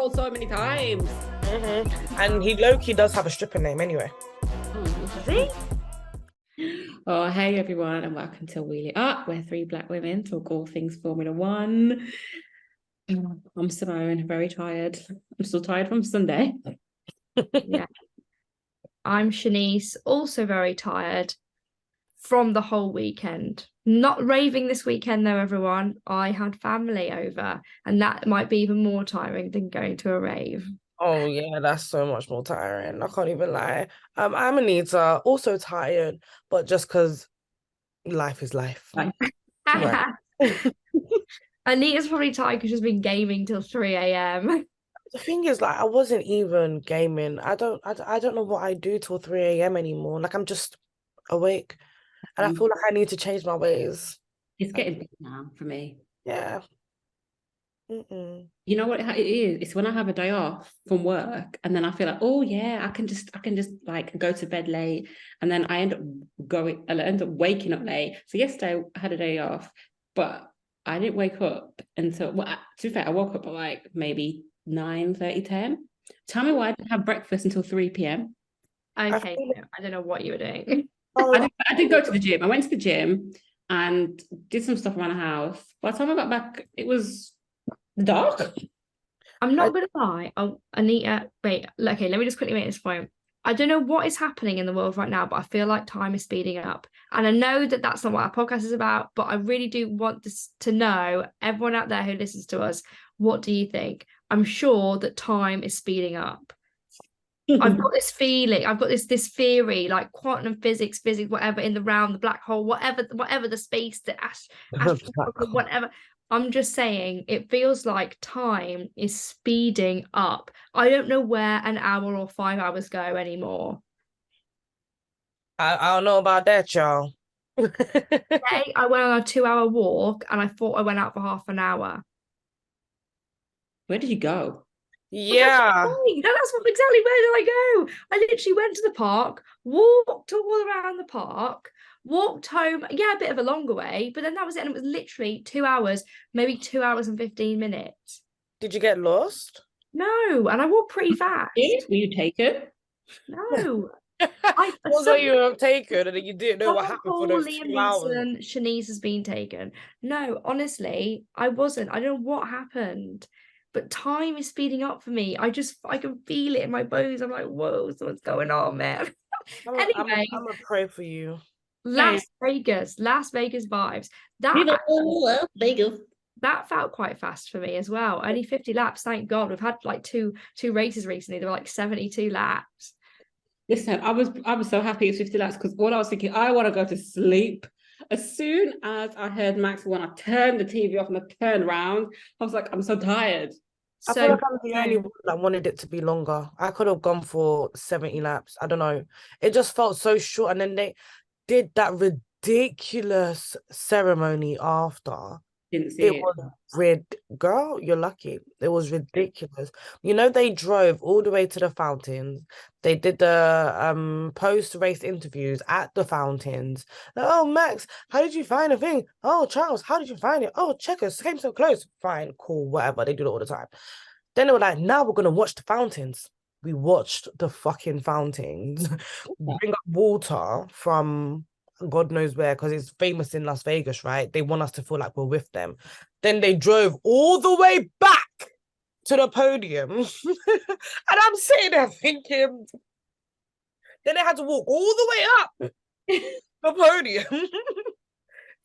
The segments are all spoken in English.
told so many times. And he low-key does have a stripper name anyway. See? Oh, hey everyone, and welcome to Wheel It Up, where three black women talk all things Formula One. I'm Simone, very tired. I'm still tired from Sunday. Yeah. I'm Chanise, also very tired from the whole weekend. Not raving this weekend though, everyone. I had family over, and that might be even more tiring than going to a rave. Oh yeah, that's so much more tiring. I can't even lie. I'm Anita, also tired, but just because life is life. Right. Anita's probably tired because she's been gaming till 3 a.m. The thing is, like, I wasn't even gaming. I don't know what I do till 3 a.m. anymore. Like, I'm just awake, and I feel like I need to change my ways. It's getting big now for me. Yeah. You know what it is? It's when I have a day off from work, and then I feel like, oh yeah, I can just like go to bed late, and then I end up waking up late. So yesterday I had a day off, but I didn't wake up until, well, to be fair, I woke up at like maybe 9:30, 10. Tell me why I didn't have breakfast until 3 p.m. Okay, I don't know what you were doing. I did go to the gym. I went to the gym and did some stuff around the house. By the time I got back, it was dark. I'm not gonna lie. Oh, Anita, wait. Okay, let me just quickly make this point. I don't know what is happening in the world right now, but I feel like time is speeding up. And I know that that's not what our podcast is about, but I really do want this to know, everyone out there who listens to us, what do you think? I'm sure that time is speeding up. I've got this feeling, I've got this theory, like quantum physics, whatever, in the realm, the black hole, whatever the space, the whatever. I'm just saying, it feels like time is speeding up. I don't know where an hour or 5 hours go anymore. I don't know about that, y'all. Today, I went on a 2-hour walk and I thought I went out for half an hour. Where did you go? Yeah. That's exactly where did I go? I literally went to the park, walked all around the park, walked home. Yeah, a bit of a longer way, but then that was it. And it was literally 2 hours, maybe 2 hours and 15 minutes. Did you get lost? No, and I walked pretty fast. Were you taken? No. Also, you were taken and you didn't know what happened for those Liam 2 hours. Neeson, Chanise has been taken. No, honestly, I wasn't. I don't know what happened, but time is speeding up for me. I can feel it in my bones. I'm like, whoa, what's going on, man? Anyway, I'm gonna pray for you. Las Vegas vibes. That felt quite fast for me as well. Only 50 laps, thank God. We've had like two races recently. There were like 72 laps. Listen, I was so happy it's 50 laps because all I was thinking, I want to go to sleep. As soon as I heard Max when I turned the TV off and I turned around, I was like, I'm so tired. I feel like I'm the only one that wanted it to be longer. I could have gone for 70 laps. I don't know. It just felt so short. And then they did that ridiculous ceremony after. Didn't see it. Was girl, you're lucky. It was ridiculous. You know, they drove all the way to the fountains. They did the post-race interviews at the fountains. Like, oh, Max, how did you find the thing? Oh, Charles, how did you find it? Oh, Checkers came so close. Fine, cool, whatever. They do it all the time. Then they were like, now we're gonna watch the fountains. We watched the fucking fountains. Bring up water from God knows where, because it's famous in Las Vegas, right? They want us to feel like we're with them. Then they drove all the way back to the podium. And I'm sitting there thinking, then they had to walk all the way up the podium.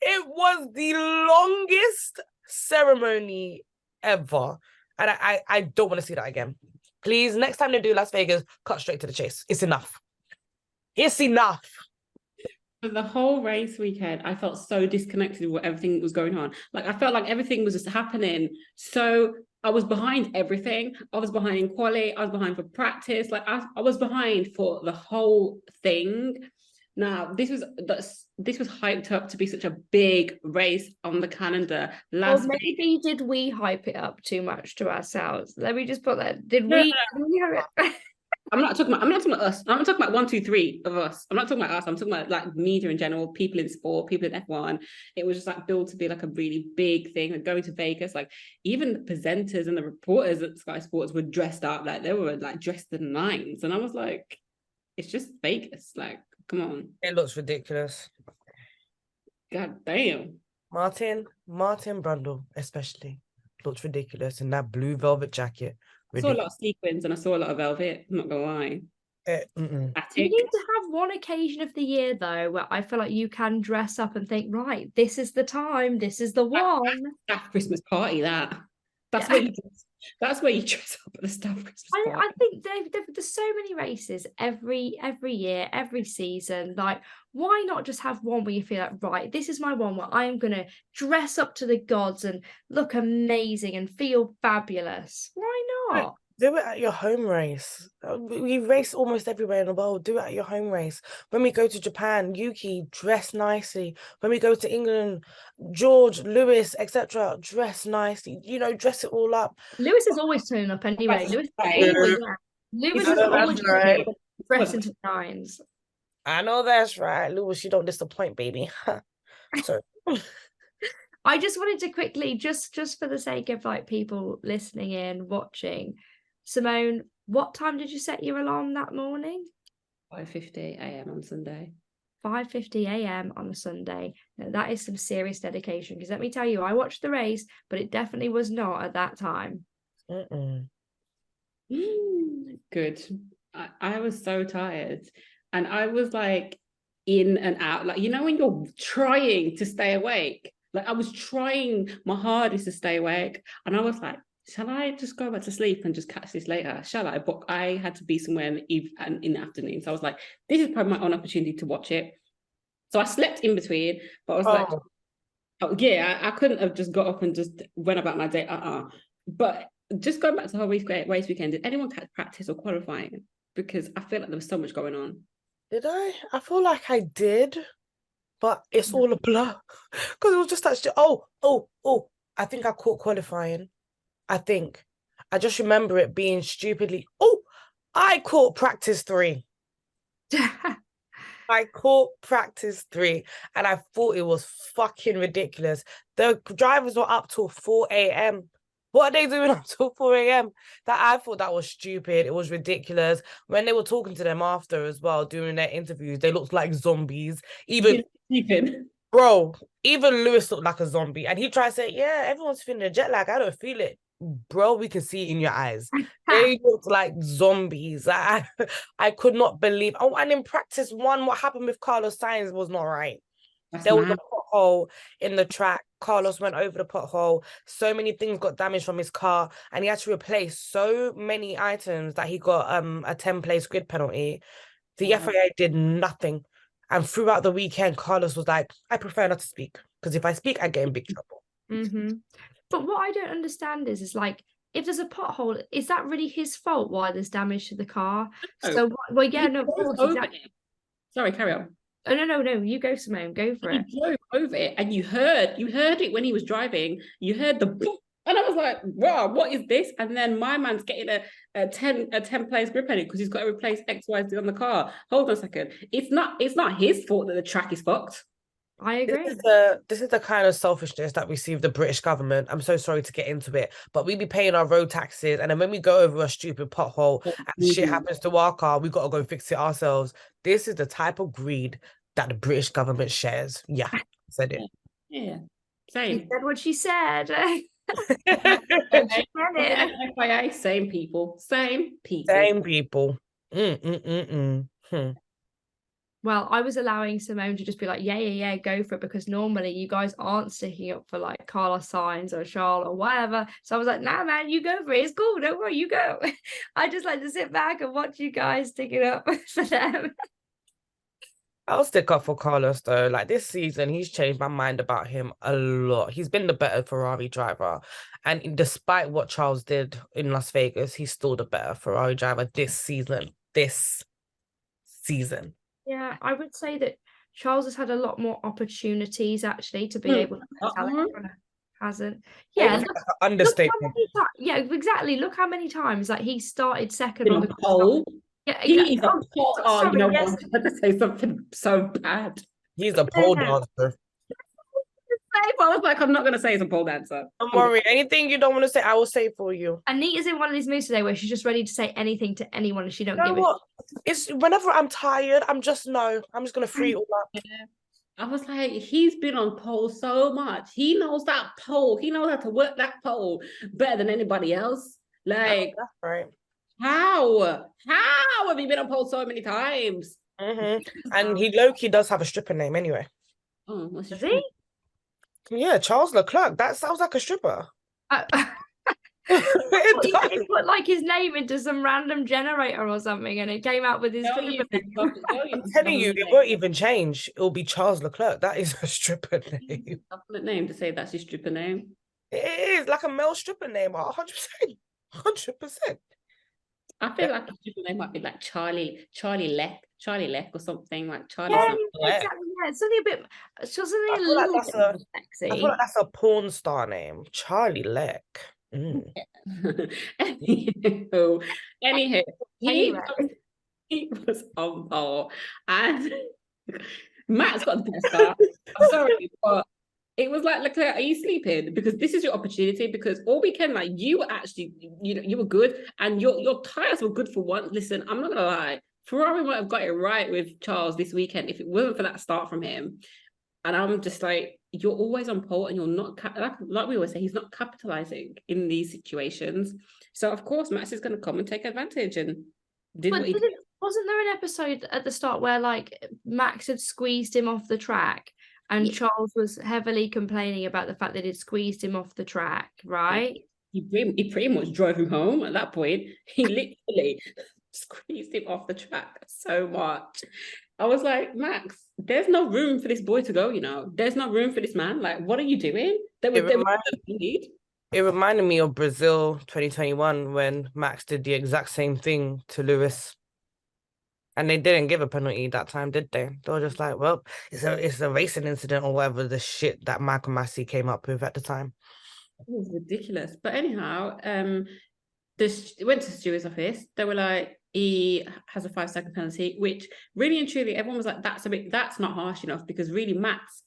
It was the longest ceremony ever. And I don't want to see that again. Please, next time they do Las Vegas, cut straight to the chase. It's enough. It's enough. For the whole race weekend, I felt so disconnected with everything that was going on. Like, I felt like everything was just happening. So I was behind everything. I was behind in quali. I was behind for practice. Like, I was behind for the whole thing. Now, this was hyped up to be such a big race on the calendar. Maybe did we hype it up too much to ourselves? Let me just put that. Did we have it? I'm not talking about us. I'm not talking about 1, 2, 3 of us. I'm not talking about us. I'm talking about like media in general, people in sport, people in F1. It was just like built to be like a really big thing. Like going to Vegas, like even the presenters and the reporters at Sky Sports were dressed up, like they were like dressed to the nines. And I was like, it's just Vegas. Like, come on. It looks ridiculous. God damn. Martin Brundle especially looks ridiculous in that blue velvet jacket. I saw a lot of sequins and I saw a lot of velvet. I'm not gonna lie. You need to have one occasion of the year though where I feel like you can dress up and think, right, this is the time, this is the one. Staff Christmas party, that's where you dress up at the staff Christmas party. I think there's so many races every year, every season. Like, why not just have one where you feel like, right, this is my one where I'm gonna dress up to the gods and look amazing and feel fabulous. Why not? Do it at your home race. We race almost everywhere in the world. Do it at your home race. When we go to Japan, Yuki, dress nicely. When we go to England, George, Lewis, etc., dress nicely. You know, dress it all up. Lewis is always turning up anyway. Lewis is always right. dressed into nines. I know that's right. Lewis, you don't disappoint, baby. So I just wanted to quickly, just for the sake of like people listening in, watching, Simone, what time did you set your alarm that morning? 5:50 a.m. on Sunday. 5:50 a.m. on a Sunday. Now, that is some serious dedication, because let me tell you, I watched the race, but it definitely was not at that time. Good. I was so tired. And I was like in and out. Like, you know, when you're trying to stay awake, like I was trying my hardest to stay awake. And I was like, shall I just go back to sleep and just catch this later? Shall I? But I had to be somewhere in the afternoon. So I was like, this is probably my own opportunity to watch it. So I slept in between, but I was like, oh yeah, I couldn't have just got up and just went about my day. But just going back to the whole race weekend, did anyone catch practice or qualifying? Because I feel like there was so much going on. did I? I feel like I did, but it's all a blur. Because it was just that I think I caught qualifying. I just remember it being stupidly. I caught practice 3. I caught practice 3 and I thought it was fucking ridiculous. The drivers were up till 4 a.m. What are they doing up till 4 a.m.? I thought that was stupid. It was ridiculous. When they were talking to them after as well, during their interviews, they looked like zombies. Even Lewis looked like a zombie. And he tried to say, yeah, everyone's feeling a jet lag. I don't feel it. Bro, we can see it in your eyes. They looked like zombies. I could not believe. Oh, and in practice 1, what happened with Carlos Sainz was not right. There was a pothole in the track. Carlos went over the pothole. So many things got damaged from his car, and he had to replace so many items that he got a 10-place grid penalty. The FIA did nothing. And throughout the weekend, Carlos was like, I prefer not to speak, because if I speak, I get in big trouble. Mm-hmm. But what I don't understand is like, if there's a pothole, is that really his fault why there's damage to the car? So, well, yeah, no, sorry, carry on. Oh, no, you go, Simone, go for it. He drove over it, and you heard it when he was driving. You heard the boop, and I was like, wow, what is this? And then my man's getting a 10-place grip penalty because he's got to replace XYZ on the car. Hold on a second. It's not his fault that the track is fucked. I agree. This is the kind of selfishness that we see with the British government. I'm so sorry to get into it, but we be paying our road taxes, and then when we go over a stupid pothole and shit happens to our car, we got to go fix it ourselves. This is the type of greed that the British government shares. Yeah, I said it. Yeah, same. She said what she said. FYI, same people. Well, I was allowing Simone to just be like, yeah, go for it, because normally you guys aren't sticking up for like Carlos Sainz or Charles or whatever. So I was like, nah, man, you go for it. It's cool. Don't worry, you go. I just like to sit back and watch you guys sticking up for them. I'll stick up for Carlos though. Like this season, he's changed my mind about him a lot. He's been the better Ferrari driver. And despite what Charles did in Las Vegas, he's still the better Ferrari driver this season. Yeah, I would say that Charles has had a lot more opportunities actually to be able to hasn't. Yeah, understatement. Yeah, exactly. Look how many times like he started second on the pole. Yeah, He exactly. is a pole. Oh, you Sorry, know yes. what? I was about to say something so bad. He's a pole Yeah. dancer. I was like, I'm not gonna say he's a pole dancer. Don't worry. Anything you don't want to say, I will say for you. Anita's in one of these moods today where she's just ready to say anything to anyone and she don't You know give it. what? It's whenever I'm tired, I'm just gonna free it all up. Yeah. I was like, he's been on pole so much. He knows that pole. He knows how to work that pole better than anybody else. Like, That's right. how? How have you been on pole so many times? And he low-key does have a stripper name anyway. Oh, what's Does his he? Yeah, Charles Leclerc. That sounds like a stripper. It does. He put like his name into some random generator or something and it came out with his stripper name. I'm telling you, it won't even change. It'll be Charles Leclerc. That is a stripper name. Definite name to say that's his stripper name. It is like a male stripper name, 100%. 100%. I feel like his stripper name might be like Charlie Leck or something like Charlie. Yeah, something. exactly. Yeah, it's something a bit, it's just something I a feel like little that's bit more I feel sexy. like that's a porn star name. Charlie Leck. Anywho, Anyway. he was on ball and Matt's got the best start. I'm sorry, but it was like, Leclerc, are you sleeping? Because this is your opportunity. Because all weekend, like you were actually, you were good, and your tires were good for once. Listen, I'm not gonna lie, Ferrari might have got it right with Charles this weekend if it wasn't for that start from him. And I'm just like, you're always on pole, and you're not like we always say, he's not capitalizing in these situations. So of course, Max is going to come and take advantage and did what he did. Wasn't there an episode at the start where like Max had squeezed him off the track and Charles was heavily complaining about the fact that he'd squeezed him off the track, right? He pretty much drove him home at that point. He literally squeezed him off the track so much. I was like, Max, there's no room for this boy to go, There's no room for this man. Like, what are you doing? It reminded me of Brazil 2021 when Max did the exact same thing to Lewis. And they didn't give a penalty that time, did they? They were just like, well, it's a racing incident or whatever the shit that Michael Massey came up with at the time. It was ridiculous. But anyhow, went to Stewart's office. They were like, he has a 5-second penalty, which really and truly everyone was like, that's not harsh enough, because really Max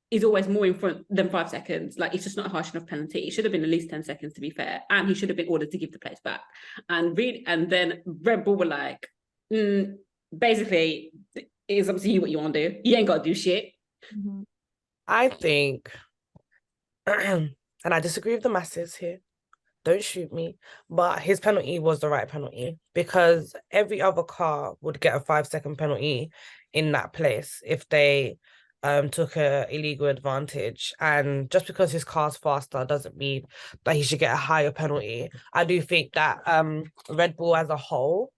is always more in front than 5 seconds. Like, it's just not a harsh enough penalty. It should have been at least 10 seconds to be fair, and he should have been ordered to give the place back. And then Red Bull were like, basically, it's up to you what you want to do. You ain't got to do shit. I think, and I disagree with the masses here, don't shoot me, but his penalty was the right penalty, because every other car would get a 5-second penalty in that place if they took a illegal advantage. And just because his car's faster doesn't mean that he should get a higher penalty. I do think that Red Bull as a whole,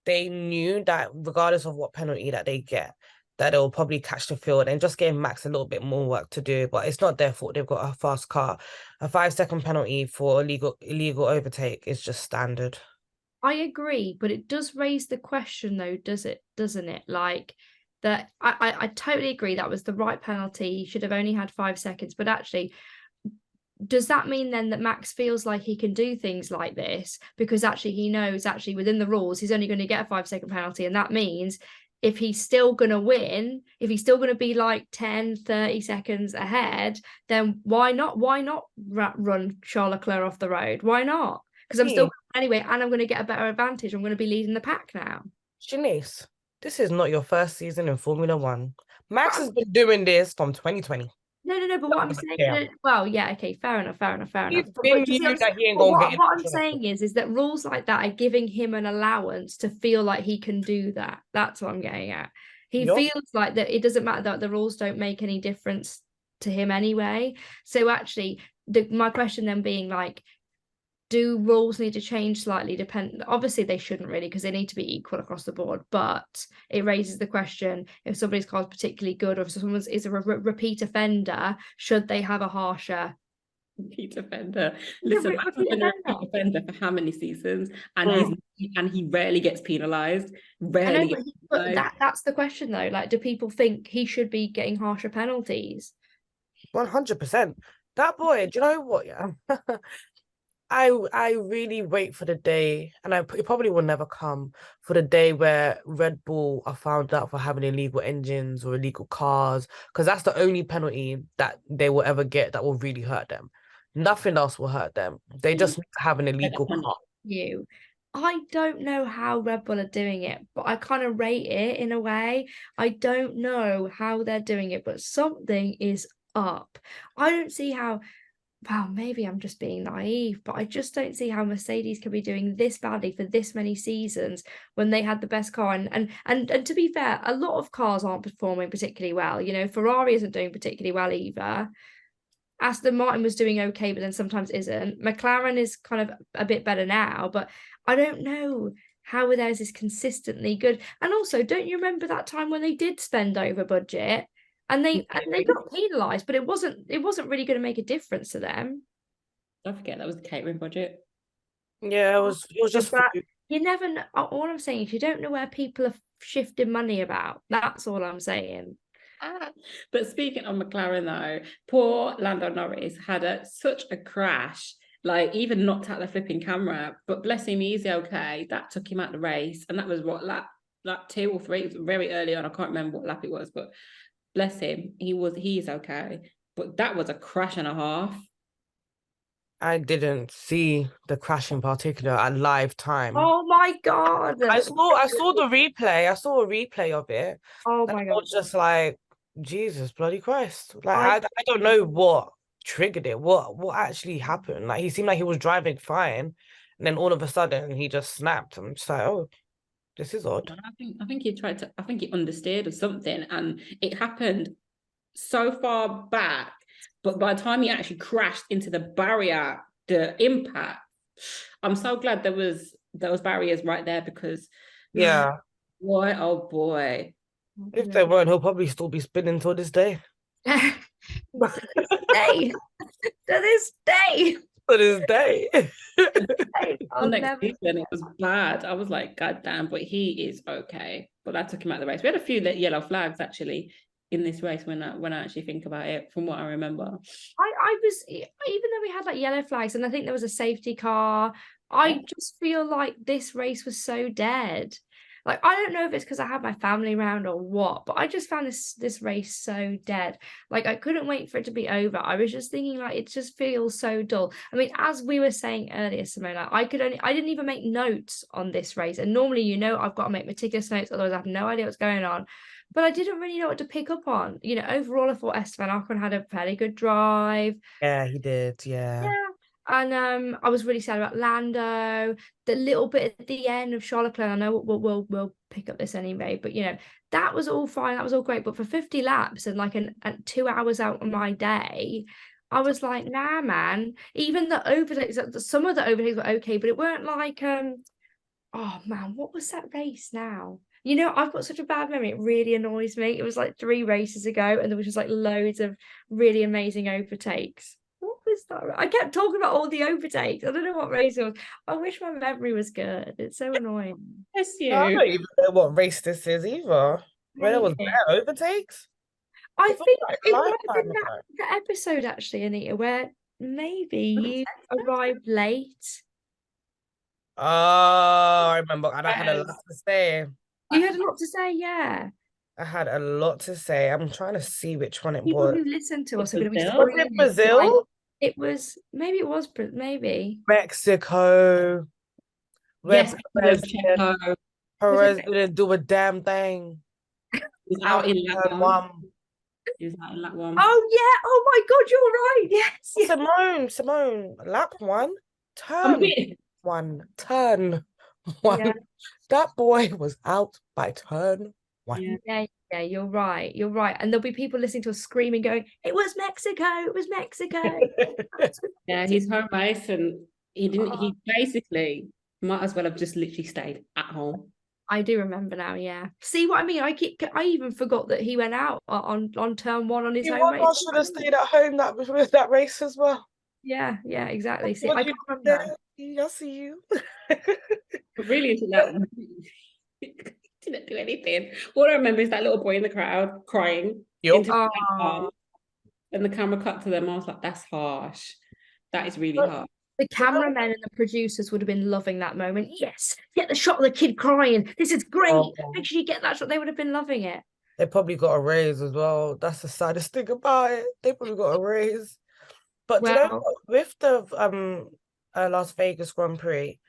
they knew that regardless of what penalty that they get, that they'll probably catch the field, and just gave Max a little bit more work to do. But it's not their fault. They've got a fast car. A 5-second penalty for illegal overtake is just standard. I agree, but it does raise the question though, doesn't it? Like, that I totally agree that was the right penalty. He should have only had 5 seconds. But actually, does that mean then that Max feels like he can do things like this because actually he knows actually within the rules he's only going to get a 5-second penalty, and that means if he's still going to win, if he's still going to be like 10-30 seconds ahead, then why not run Charles Leclerc off the road? Why not? Because I'm still anyway, and I'm going to get a better advantage. I'm going to be leading the pack now. Chanise, this is not your first season in Formula One. Max has been doing this from 2020. No, but what I'm saying, well, yeah, okay, fair enough. He's been knew that he ain't gonna get it. What I'm saying is that rules like that are giving him an allowance to feel like he can do that. That's what I'm getting at. He feels like that it doesn't matter, that the rules don't make any difference to him anyway. So actually, my question then being like, do rules need to change slightly? Obviously they shouldn't really, because they need to be equal across the board, but it raises the question, if somebody's car is particularly good or if someone is a repeat offender, should they have a harsher repeat offender? Listen, Max has been a repeat offender for how many seasons, and he rarely gets penalized. That's the question though. Like, do people think he should be getting harsher penalties? 100%. That boy, do you know what? Yeah. I really wait for the day, and it probably will never come, for the day where Red Bull are found out for having illegal engines or illegal cars, because that's the only penalty that they will ever get that will really hurt them. Nothing else will hurt them. They just need to have an illegal car. You. I don't know how Red Bull are doing it, but I kind of rate it in a way. I don't know how they're doing it, but something is up. I don't see how, well, maybe I'm just being naive, but I just don't see how Mercedes can be doing this badly for this many seasons when they had the best car. And to be fair, a lot of cars aren't performing particularly well. You know, Ferrari isn't doing particularly well either. Aston Martin was doing okay, but then sometimes isn't. McLaren is kind of a bit better now, but I don't know how theirs is consistently good. And also, don't you remember that time when they did spend over budget and they got penalised, but it wasn't really going to make a difference to them. Don't forget that was the catering budget. Yeah, it was just But you never know. All I'm saying is you don't know where people are shifting money about. That's all I'm saying. But speaking of McLaren though, poor Lando Norris had such a crash, like even knocked out the flipping camera, but bless him, he's okay. That took him out the race, and that was what, lap 2 or 3. It was very early on. I can't remember what lap it was, but bless him, he's okay. But that was a crash and a half. I didn't see the crash in particular at live time. Oh my God. I saw the replay. I saw a replay of it. Oh And my I God. was just like, Jesus bloody Christ. Like I don't know what triggered it, what actually happened. Like he seemed like he was driving fine, and then all of a sudden he just snapped. I'm just like, oh, this is odd. I think he understeered or something, and it happened so far back, but by the time he actually crashed into the barrier, the impact, I'm so glad there was barriers right there, because Yeah. boy, oh boy. If they weren't, he'll probably still be spinning till this day. To this day. To this day. Next season, it was bad. I was like, God damn, but he is okay. But that took him out of the race. We had a few yellow flags actually in this race when I actually think about it, from what I remember. I was, even though we had like yellow flags and I think there was a safety car, I just feel like this race was so dead. Like, I don't know if it's because I had my family around or what, but I just found this race so dead. Like, I couldn't wait for it to be over. I was just thinking, like, it just feels so dull. I mean, as we were saying earlier, Simone, like, I didn't even make notes on this race. And normally, you know, I've got to make meticulous notes, otherwise I have no idea what's going on. But I didn't really know what to pick up on. You know, overall, I thought Esteban Ocon had a fairly good drive. Yeah, he did. Yeah. And I was really sad about Lando. The little bit at the end of Charlotte Leclerc, I know we'll pick up this anyway, but you know, that was all fine, that was all great. But for 50 laps and like 2 hours out of my day, I was like, nah, man. Even the overtakes, some of the overtakes were okay, but it weren't like oh man, what was that race now? You know, I've got such a bad memory. It really annoys me. It was like 3 races ago, and there was just like loads of really amazing overtakes. What was that? I kept talking about all the overtakes. I don't know what race it was. I wish my memory was good. It's so annoying. Bless you. I don't even know what race this is either. Where there was bare overtakes. I think it might have been that episode actually, Anita, where maybe you arrived late. Oh, I remember. And I had a lot to say. You had a lot to say, yeah. I had a lot to say. I'm trying to see which one it People was. who listen to us are going to be Was it Brazil? It was, maybe it was, maybe. Mexico. Yes, Perez didn't do a damn thing. He was out in lap 1. He was out in lap 1. Oh, yeah. Oh, my God, you're right. Yes. Simone, lap 1, turn 1, turn 1. Yeah. That boy was out by turn 1. Yeah, you're right. You're right. And there'll be people listening to us screaming, going, it was Mexico. It was Mexico. Yeah, he's home base, and he basically might as well have just literally stayed at home. I do remember now, yeah. See what I mean? I even forgot that he went out on turn 1 on his home race. I should have stayed at home that race as well. Yeah, exactly. See, I can't remember. I see you. But really, didn't do anything. All I remember is that little boy in the crowd crying. And the camera cut to them. I was like, that's harsh. That is really harsh. The cameramen and the producers would have been loving that moment. Yes, get the shot of the kid crying. This is great. Oh. Make sure you get that shot. They would have been loving it. They probably got a raise as well. That's the saddest thing about it. They probably got a raise. But do you know Well, what? With the Las Vegas Grand Prix,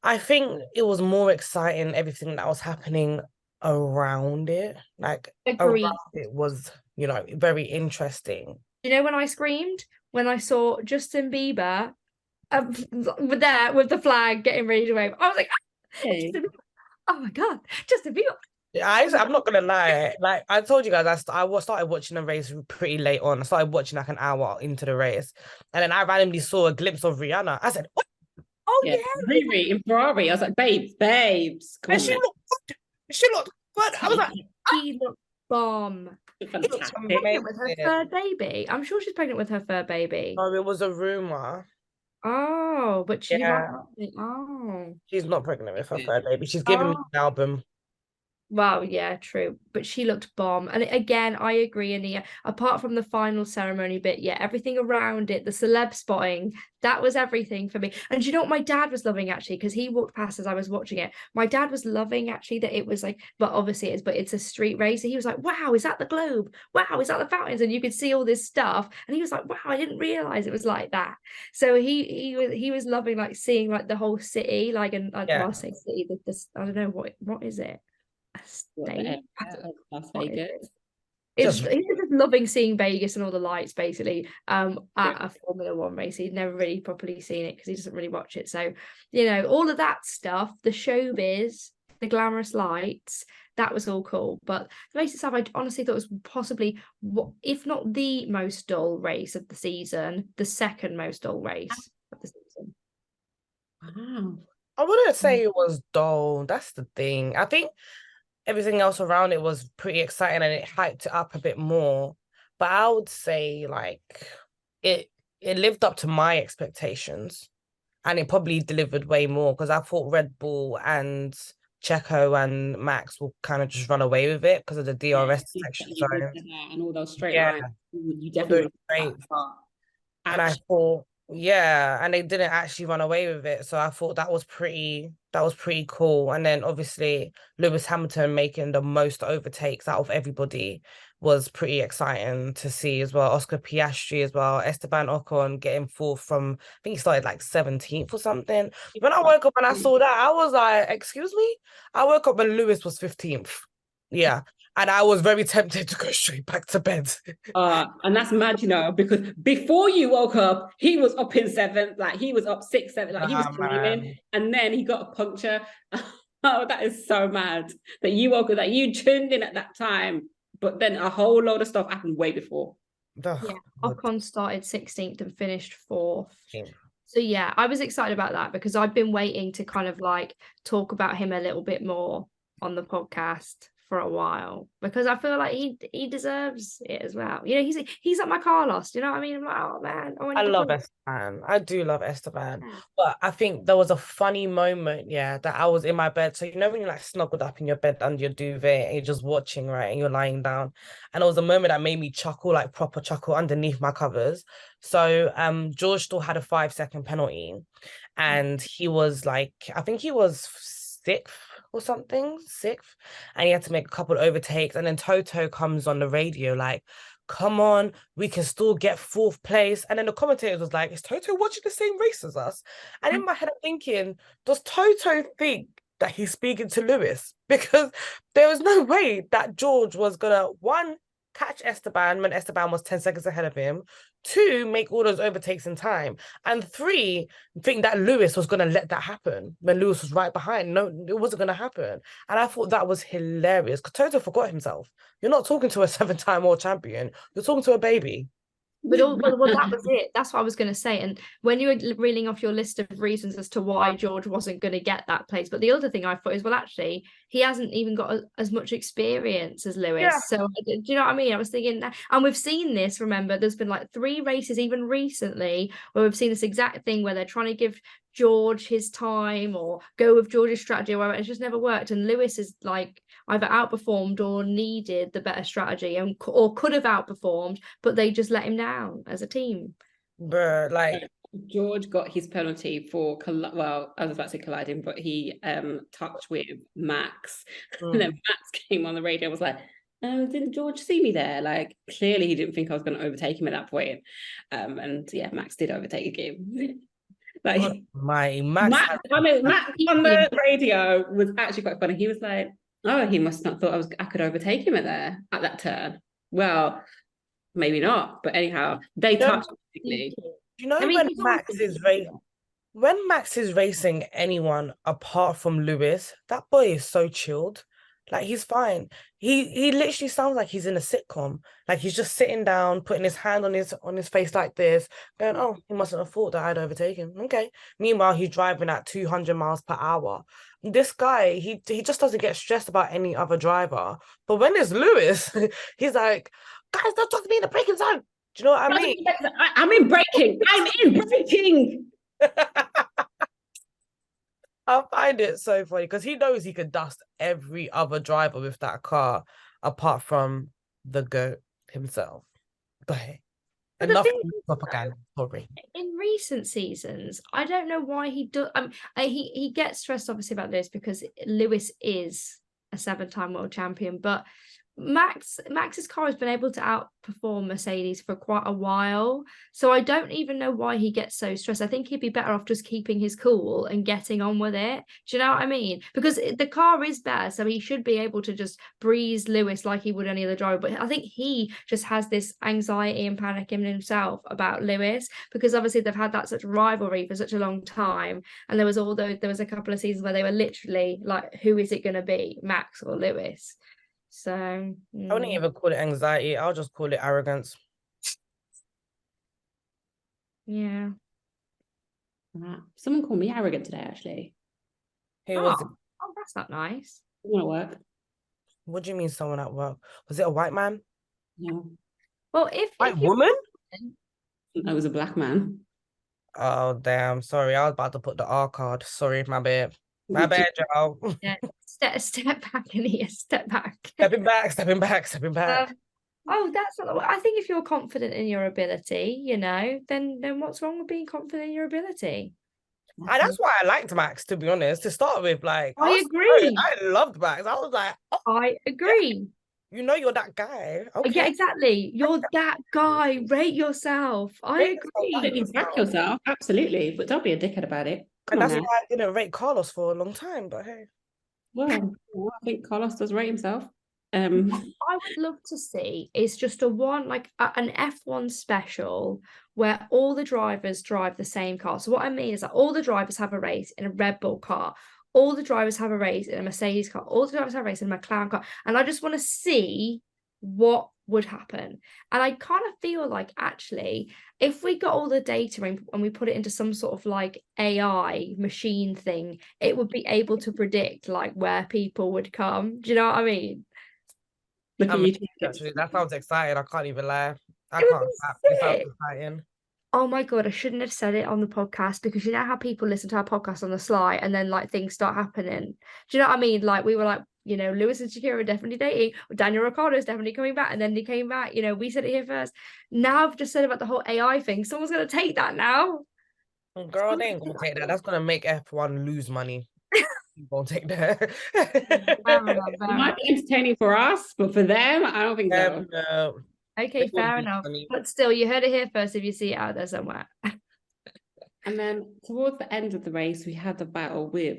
I think it was more exciting, everything that was happening around it. Like around agreed. it was, very interesting. You know when I screamed? When I saw Justin Bieber there with the flag getting ready to wave. I was like, Hey. oh my God, Justin Bieber. Yeah, I'm not gonna lie. Like I told you guys, I started watching the race pretty late on. I started watching like an hour into the race, and then I randomly saw a glimpse of Rihanna. I said, "What? Oh Yeah, yeah, Riri in Ferrari." I was like, babes, come and on, she then. looked good. She looked good." I was like, She looked bomb. "Looks Fantastic. Pregnant with her amazing." third baby. I'm sure she's pregnant with her third baby. Oh, it was a rumor. Oh, but she might Yeah, not be. Oh. she's not pregnant with her third baby. She's giving me Oh. an album. Well, yeah, true. But she looked bomb. And again, I agree, Ania. Apart from the final ceremony bit, yeah, everything around it, the celeb spotting, that was everything for me. And do you know what my dad was loving actually? Because he walked past as I was watching it. My dad was loving actually that it was like, but obviously it's a street race. So he was like, wow, is that the globe? Wow, is that the fountains? And you could see all this stuff. And he was like, wow, I didn't realize it was like that. So he was loving like seeing like the whole city, like and like Yeah. well, I say city, this I don't know what is it? State. Las Vegas. He's Just just loving seeing Vegas and all the lights basically at a Formula One race. He'd never really properly seen it because he doesn't really watch it. So, all of that stuff, the showbiz, the glamorous lights, that was all cool. But the race itself, I honestly thought was possibly, if not the most dull race of the season, the second most dull race of the season. Wow. I wouldn't say it was dull. That's the thing. I think everything else around it was pretty exciting and it hyped it up a bit more. But I would say like it lived up to my expectations and it probably delivered way more because I thought Red Bull and Checo and Max will kind of just run away with it because of the DRS section zone. And all those straight Yeah, lines. You all definitely those straight. And I Actually, thought, yeah, and they didn't actually run away with it. So I thought that was pretty cool. And then obviously Lewis Hamilton making the most overtakes out of everybody was pretty exciting to see as well. Oscar Piastri as well, Esteban Ocon getting fourth from, I think he started like 17th or something. When I woke up and I saw that, I was like, excuse me? I woke up when Lewis was 15th. Yeah. And I was very tempted to go straight back to bed. and that's mad, because before you woke up, he was up in seventh, like he was up 6, 7, like he was climbing, and then he got a puncture. Oh, that is so mad that you woke up, that you tuned in at that time, but then a whole load of stuff happened way before. Yeah, Ocon started 16th and finished 4th. So yeah, I was excited about that because I've been waiting to kind of like talk about him a little bit more on the podcast for a while because I feel like he deserves it as well. He's like my Carlos. You know what I mean? I'm like, oh man, I love Esteban. I do love Esteban. But I think there was a funny moment, that I was in my bed. So when you're like snuggled up in your bed under your duvet and you're just watching, right? And you're lying down. And it was a moment that made me chuckle, like proper chuckle underneath my covers. So George still had a 5-second penalty. And he was like, I think he was 6th or something, 6th, and he had to make a couple of overtakes, and then Toto comes on the radio like, come on, we can still get 4th place. And then the commentator was like, is Toto watching the same race as us? And in my head I'm thinking, does Toto think that he's speaking to Lewis? Because there was no way that George was gonna, 1, catch Esteban when Esteban was 10 seconds ahead of him, 2, make all those overtakes in time, and 3, think that Lewis was going to let that happen when Lewis was right behind. No, it wasn't going to happen. And I thought that was hilarious because Toto forgot himself. You're not talking to a 7-time world champion. You're talking to a baby. But well, that was it. That's what I was going to say. And when you were reeling off your list of reasons as to why George wasn't going to get that place, but the other thing I thought is, well, actually, he hasn't even got as much experience as Lewis. Yeah. So do you know what I mean? I was thinking that, and we've seen this. Remember, there's been like 3 races even recently where we've seen this exact thing where they're trying to give George his time or go with George's strategy or whatever. It's just never worked. And Lewis is like either outperformed or needed the better strategy or could have outperformed, but they just let him down as a team. But like George got his penalty for well, I was about to say colliding, but he touched with Max. And then Max came on the radio and was like, didn't George see me there? Like, clearly he didn't think I was going to overtake him at that point. And yeah, Max did overtake him. Like, God, my Max Max on the radio was actually quite funny. He was like, oh, he must not thought I could overtake him at that turn. Well, maybe not, but anyhow, they touched basically. You know, I mean, when Max is racing anyone apart from Lewis, that boy is so chilled. Like, he's fine. He literally sounds like he's in a sitcom. Like, he's just sitting down, putting his hand on his face like this, going, oh, he mustn't have thought that I'd overtake him. Okay. Meanwhile, he's driving at 200 miles per hour. This guy, he just doesn't get stressed about any other driver. But when it's Lewis, he's like, guys, don't talk to me in the braking zone. Do you know what I mean? I'm in braking. I'm in braking. I find it so funny because he knows he could dust every other driver with that car apart from the GOAT himself. But hey, enough propaganda. Sorry. In recent seasons, I don't know why he does. He gets stressed obviously about this because Lewis is a 7-time world champion, but Max's car has been able to outperform Mercedes for quite a while, so I don't even know why he gets so stressed. I think he'd be better off just keeping his cool and getting on with it. Do you know what I mean? Because the car is better, so he should be able to just breeze Lewis like he would any other driver. But I think he just has this anxiety and panic in himself about Lewis, because obviously they've had that such rivalry for such a long time, and there was a couple of seasons where they were literally like, who is it going to be, Max or Lewis? So I wouldn't even call it anxiety. I'll just call it arrogance. Yeah. Someone called me arrogant today, actually. Who was it? Oh, that's not nice. Someone at work. What do you mean someone at work? Was it a white man? No. Well, if woman? I was a black man. Oh, damn. Sorry, I was about to put the R card. Sorry, my bad. My bad, Joe. Yeah, step back, Anita, step back. Stepping back. Oh, that's not. I think if you're confident in your ability, then what's wrong with being confident in your ability? And that's why I liked Max, to be honest. To start with, like, I agree. I loved Max. I was like, oh, I agree. you know, you're that guy. Okay. Yeah, exactly. You're that guy. Rate yourself. I agree. Back yourself, absolutely, but don't be a dickhead about it. And that's why I didn't rate Carlos for a long time, but hey. Well, I think Carlos does rate himself. What I would love to see is just an F1 special where all the drivers drive the same car. So what I mean is that all the drivers have a race in a Red Bull car, all the drivers have a race in a Mercedes car, all the drivers have a race in a McLaren car, and I just want to see what would happen. And I kind of feel like, actually, if we got all the data and we put it into some sort of like AI machine thing, it would be able to predict like where people would come. Do you know what I mean? Look at you. Actually, that sounds exciting. I can't even lie. It sounds exciting. Oh my God, I shouldn't have said it on the podcast, because you know how people listen to our podcast on the sly and then like things start happening. Do you know what I mean? Like, we were like, Lewis and Shakira are definitely dating. Daniel Ricciardo is definitely coming back. And then they came back. We said it here first. Now I've just said about the whole AI thing. Someone's going to take that now. Girl, they ain't going to take that. That's going to make F1 lose money. You won't take that. It might be entertaining for us, but for them, I don't think so. No. Okay, fair enough. But still, you heard it here first if you see it out there somewhere. And then towards the end of the race, we had the battle with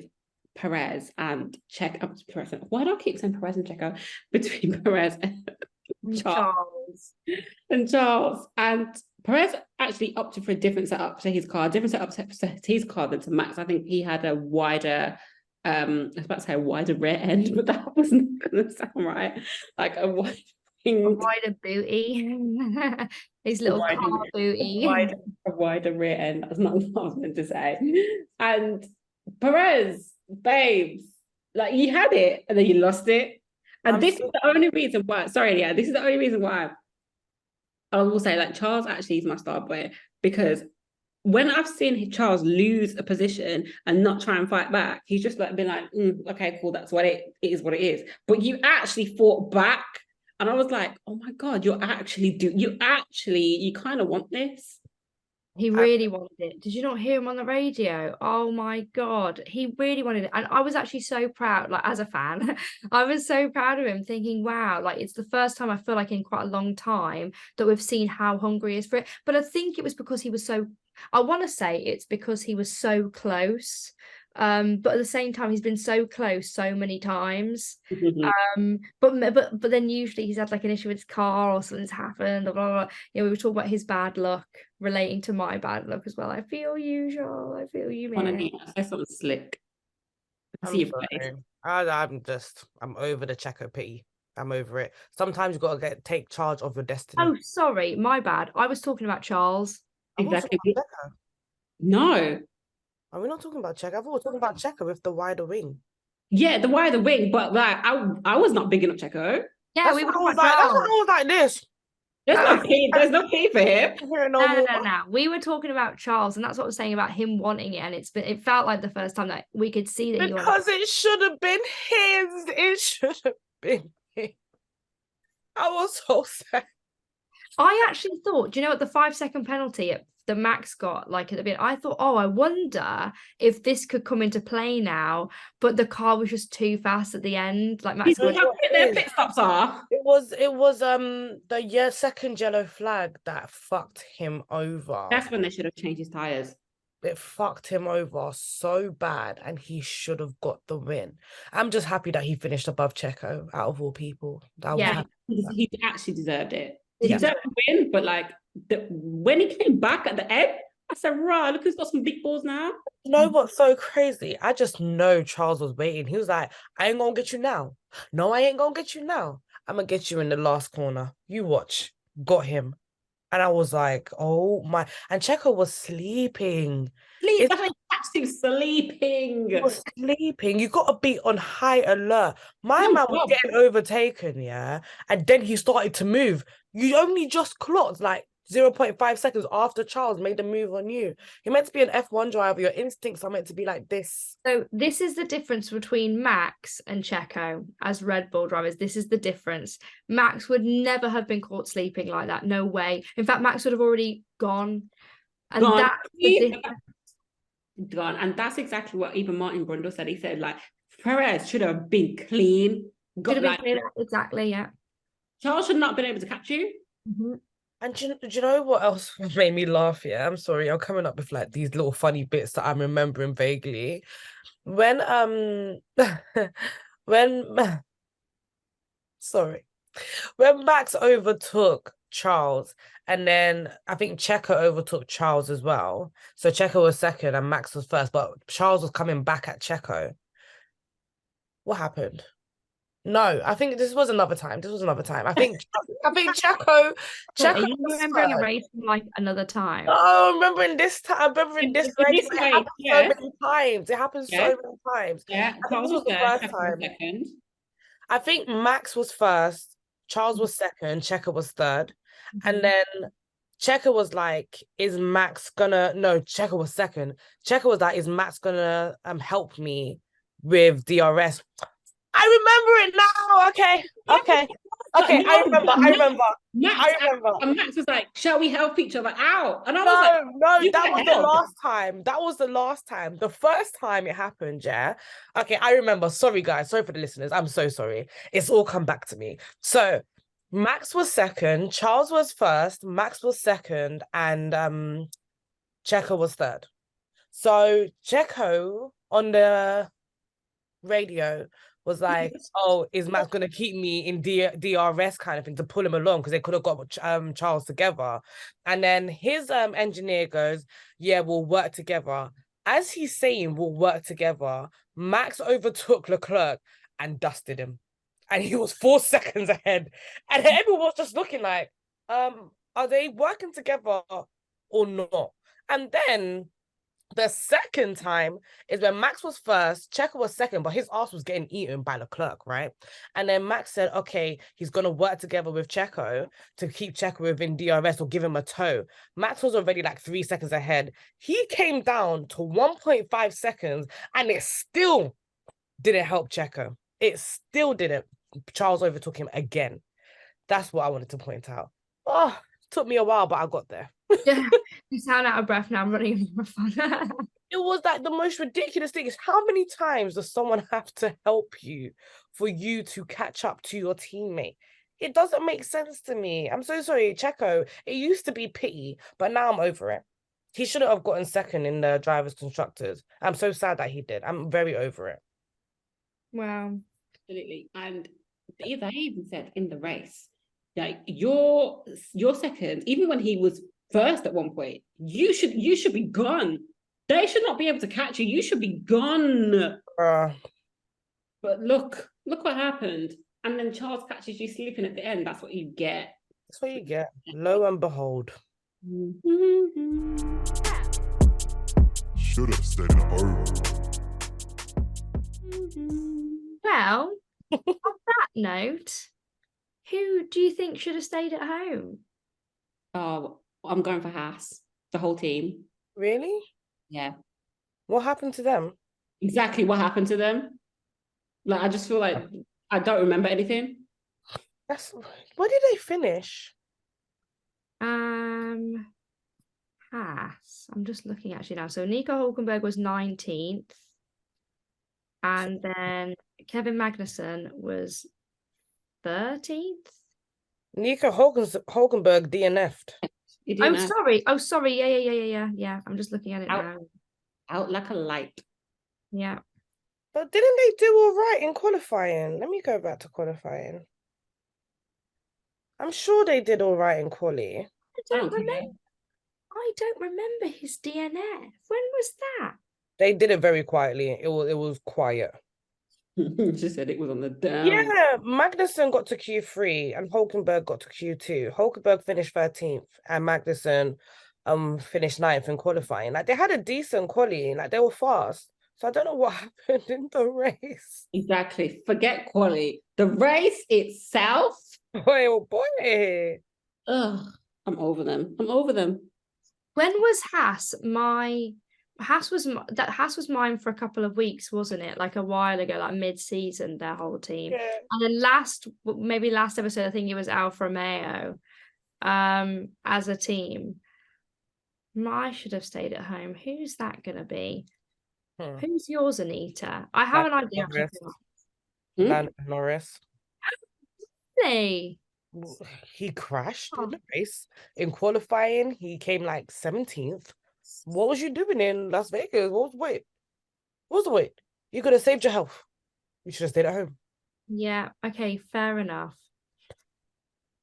Perez and Perez. Why do I keep saying Perez and Checo? Between Perez and Charles. And Perez actually opted for a different setup to his car, than to Max. I think he had a wider, I was about to say a wider rear end, but that wasn't going to sound right. Like a wider booty. His little car booty. A wider rear end. That's not what I was meant to say. And Perez, babes, like, you had it and then you lost it. And this is the only reason why. This is the only reason why I will say, like, Charles actually is my star boy, because when I've seen Charles lose a position and not try and fight back, he's just like been like, okay, cool, that's what it is. But you actually fought back. And I was like, oh my God, you kind of want this. He really wanted it. Did you not hear him on the radio? Oh my God. He really wanted it. And I was actually so proud, like as a fan, I was so proud of him thinking, wow, like it's the first time I feel like in quite a long time that we've seen how hungry he is for it. But I think it was because he was so, I want to say it's because he was so close. But at the same time, he's been so close so many times. But then usually he's had like an issue with his car or something's happened, or blah, blah, blah. You know, we were talking about his bad luck relating to my bad luck as well. I feel you, Charles. I feel you, man. Anita, say something slick. I I'm see your sorry. face. I'm over the Checo pity. I'm over it. Sometimes you gotta take charge of your destiny. Oh, sorry, my bad. I was talking about Charles. I'm also Exactly. about Checo. No. Are we not talking about Checo? I thought we were talking about Checo with the wider wing. Yeah, the wire, the wing, but like I was not big enough, Checo. Yeah, That's we were what I talking was about like. That's what Charles. I was like. This. There's no pay for him. I hear it No, no no, more. no. We were talking about Charles, and that's what I was saying about him wanting it. And it felt like the first time that we could see that he wanted Because it should have been his. It should have been his. I was so sad. I actually thought, do you know what, the 5-second penalty that Max got, like at the bit, I thought, oh, I wonder if this could come into play now, but the car was just too fast at the end. Like Max He's went, how quick their pit stops are. It was the second yellow flag that fucked him over. That's when they should have changed his tires. It fucked him over so bad, and he should have got the win. I'm just happy that he finished above Checo out of all people. I was Yeah. happy. He actually deserved it. He He deserved to win, but like when he came back at the end, I said, right, look who's got some big balls now. You know what's so crazy? I just know Charles was waiting. He was like, I ain't gonna get you now. No, I ain't gonna get you now. I'm gonna get you in the last corner. You watch. Got him. And I was like, oh my. And Checo was sleeping. Sleep. That's why he catched him sleeping. He was sleeping. You got to be on high alert. My No man was job. getting overtaken, yeah? And then he started to move. You only just clocked like 0.5 seconds after Charles made a move on you. You're meant to be an F1 driver. Your instincts are meant to be like this. so this is the difference between Max and Checo as Red Bull drivers. This is the difference. Max would never have been caught sleeping like that. No way. In fact, Max would have already gone. And Gone. that's the difference. Gone. And that's exactly what even Martin Brundle said. He said, like, Perez should have been clean. Should have been Like, clear. Exactly, yeah. Charles should not have been able to catch you. And do you know what else made me laugh? Yeah, I'm sorry. I'm coming up with like these little funny bits that I'm remembering vaguely. When when sorry, when Max overtook Charles, and then I think Checo overtook Charles as well. So Checo was second and Max was first, but Charles was coming back at Checo. What happened? No, I think this was another time. I think Checo Are you was remembering a third. race from like another time? Oh, remembering this time. I'm remembering this In race. this It race, happened yeah. so many times. It happened Yeah. so many times. Yeah, I think Charles this was was the there, first Checo was time. second. I think Max was first, Charles was second, Checo was third. And then Checo was like, is Max gonna no, Checo was second. Checo was like, is Max gonna help me with DRS? I remember it now. Okay. I remember. Max was like, shall we help each other out? And I was No, like, you that can was the help. last time. That was the last time. The first time it happened, yeah. Okay, I remember. Sorry, guys. Sorry for the listeners. I'm so sorry. It's all come back to me. So Max was second, Charles was first, Max was second, and Checo was third. So Checo on the radio was like, oh, is Max going to keep me in DRS kind of thing to pull him along because they could have got Charles together. And then his engineer goes, yeah, we'll work together. As he's saying, we'll work together, Max overtook Leclerc and dusted him. And he was 4 seconds ahead. And everyone was just looking like, are they working together or not? And then the second time is when Max was first, Checo was second, but his ass was getting eaten by Leclerc, right? And then Max said, okay, he's going to work together with Checo to keep Checo within DRS or give him a tow. Max was already like 3 seconds ahead. He came down to 1.5 seconds and it still didn't help Checo. It still didn't. Charles overtook him again. That's what I wanted to point out. Oh, took me a while, but I got there. Yeah. You sound out of breath now. I'm running a marathon. It was like the most ridiculous thing is how many times does someone have to help you for you to catch up to your teammate? It doesn't make sense to me. I'm so sorry, Checo. It used to be pity, but now I'm over it. He shouldn't have gotten second in the drivers' constructors. I'm so sad that he did. I'm very over it. Wow. Absolutely. And they even said in the race, like your second, even when he was first at one point, you should be gone. They should not be able to catch you. You should be gone. But look what happened. And then Charles catches you sleeping at the end. That's what you get. That's what you get. Lo and behold. Should have stayed at home. Well, on that note, who do you think should have stayed at home? Oh, I'm going for Haas. The whole team. Really? Yeah. What happened to them? Exactly what happened to them. Like, I just feel like I don't remember anything. Where did they finish? Haas. I'm just looking actually now. So Nico Hulkenberg was 19th. And then Kevin Magnussen was 13th. Nico Hulkenberg DNF'd. Oh, sorry. Yeah. I'm just looking at it now. Out like a light. Yeah. But didn't they do all right in qualifying? Let me go back to qualifying. I'm sure they did all right in quali. I don't remember his DNF. When was that? They did it very quietly. It was quiet. She said it was on the down. Yeah, Magnussen got to Q3 and Hulkenberg got to Q2. Hulkenberg finished 13th and Magnussen finished 9th in qualifying. Like they had a decent quali, like they were fast. So I don't know what happened in the race. Exactly. Forget quali. The race itself. Boy, oh boy. Ugh, I'm over them. When was Haas? Haas was mine for a couple of weeks, wasn't it? Like a while ago, like mid-season, their whole team. Yeah. And then last episode, I think it was Alfa Romeo, as a team. I should have stayed at home. Who's that gonna be? Who's yours, Anita? I have an idea. Lando Norris. He crashed in the race. In qualifying, he came like 17th. What was you doing in Las Vegas? What was the wait? You could have saved your health. You should have stayed at home. Yeah, okay, fair enough.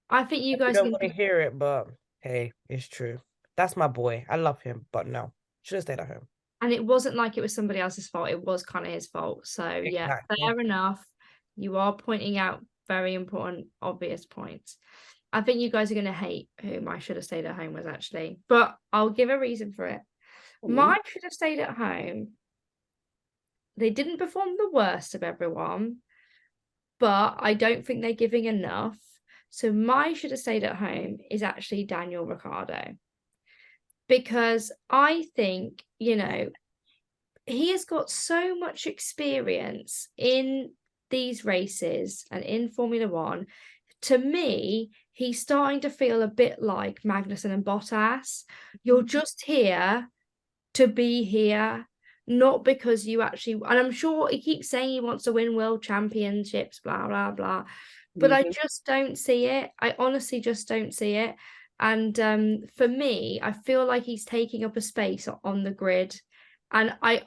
I think you guys don't want to hear it, but hey, it's true. That's my boy. I love him, but no, should have stayed at home. And it wasn't like it was somebody else's fault. It was kind of his fault. So Exactly. Yeah, fair enough. You are pointing out very important, obvious points. I think you guys are going to hate whom I should have stayed at home was actually, but I'll give a reason for it. Mine should have stayed at home. They didn't perform the worst of everyone, but I don't think they're giving enough. So my should have stayed at home is actually Daniel Ricciardo. Because I think, he has got so much experience in these races and in Formula One. To me, he's starting to feel a bit like Magnussen and Bottas. You're just here to be here, not because you actually, and I'm sure he keeps saying he wants to win world championships, blah, blah, blah. But I just don't see it. I honestly just don't see it. And for me, I feel like he's taking up a space on the grid. And I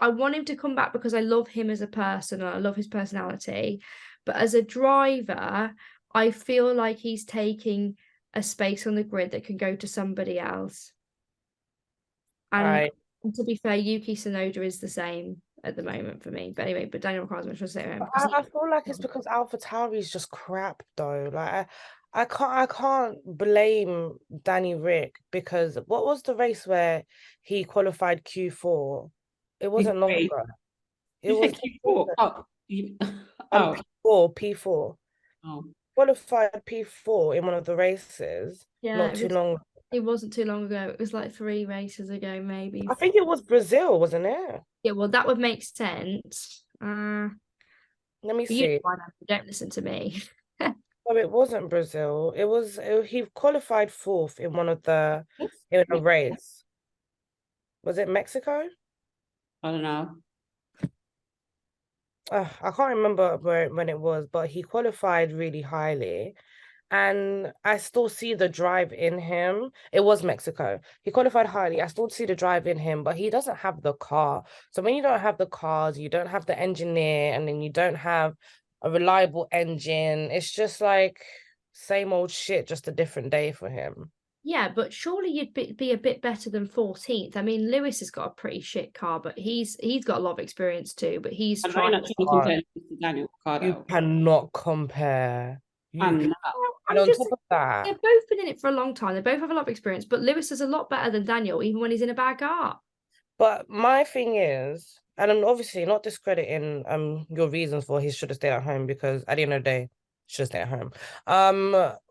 want him to come back because I love him as a person and I love his personality. But as a driver, I feel like he's taking a space on the grid that can go to somebody else. And to be fair, Yuki Tsunoda is the same at the moment for me. But anyway, Daniel Ricciardo should say him. I feel like it's because AlphaTauri is just crap though. Like I can't blame Danny Rick because what was the race where he qualified Q4? It wasn't long ago. It was Q4. P4. Oh. Qualified P4 in one of the races. Yeah, not too long. It wasn't too long ago. It was like 3 races ago, maybe. I think it was Brazil, wasn't it? Yeah, well, that would make sense. Let me see. Don't listen to me. No, it wasn't Brazil. He qualified fourth in a race. Was it Mexico? I don't know. I can't remember when it was, but he qualified really highly. And I still see the drive in him. It was Mexico. He qualified highly. I still see the drive in him, but he doesn't have the car. So when you don't have the cars, you don't have the engineer, and then you don't have a reliable engine, it's just like same old shit, just a different day for him. Yeah, but surely you'd be a bit better than 14th. I mean, Lewis has got a pretty shit car, but he's got a lot of experience too. But he's I'm very trying. not trying to compare Lewis to Daniel You Ricciardo. cannot compare. You I'm can, not. and I'm on just top of that, they've both been in it for a long time. They both have a lot of experience, but Lewis is a lot better than Daniel, even when he's in a bad car. but my thing is, and I'm obviously not discrediting your reasons for he should have stayed at home, because at the end of the day, should stay at home.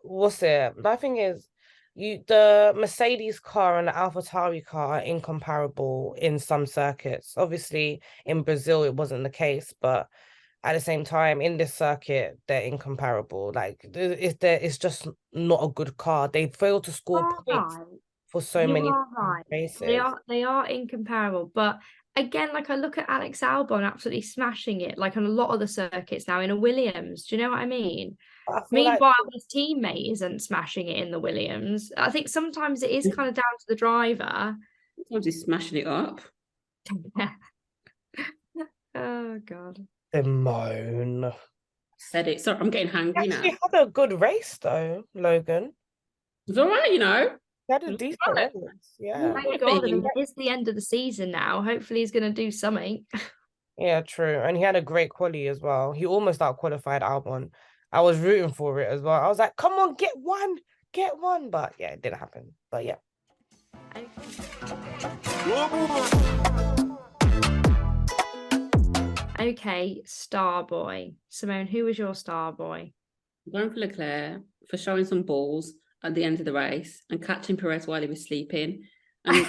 What's it? My thing is, the Mercedes car and the AlphaTauri car are incomparable in some circuits. Obviously, in Brazil it wasn't the case, but at the same time, in this circuit, they're incomparable. Like it's just not a good car. They failed to score All points right. for so You many are right. races. They are incomparable. But again, like I look at Alex Albon absolutely smashing it, like on a lot of the circuits now in a Williams. Do you know what I mean? I feel like Meanwhile, his teammate isn't smashing it in the Williams. I think sometimes it is kind of down to the driver. Sometimes he's smashing it up. Oh God. Simone. Said it. Sorry, I'm getting hangry now. He had a good race though, Logan. It's all right, you know. He had a It's decent all right. race. Yeah. Thank God. I mean, it is the end of the season now. Hopefully he's gonna do something. Yeah, true. And he had a great quali as well. He almost out qualified Albon. I was rooting for it as well. I was like, come on, get one. But yeah, it didn't happen. But yeah. Okay, star boy. Simone, who was your star boy? I'm going for Leclerc for showing some balls at the end of the race and catching Perez while he was sleeping and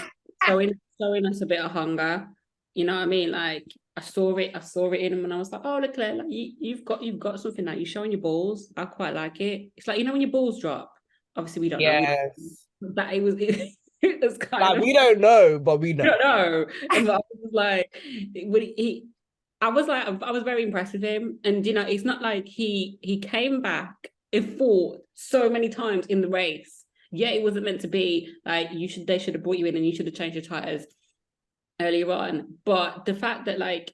showing us a bit of hunger. You know what I mean? Like I saw it in him and I was like, oh Leclerc, like you've got something like you're showing your balls. I quite like it. It's like, you know, when your balls drop, obviously we don't know. Yes. That it was it was kind Like, of, we don't know, but we know. I don't know. And I was like, when I was very impressed with him. And you know, it's not like he came back and fought so many times in the race. Yeah, it wasn't meant to be like they should have brought you in and you should have changed your tires earlier on. But the fact that, like,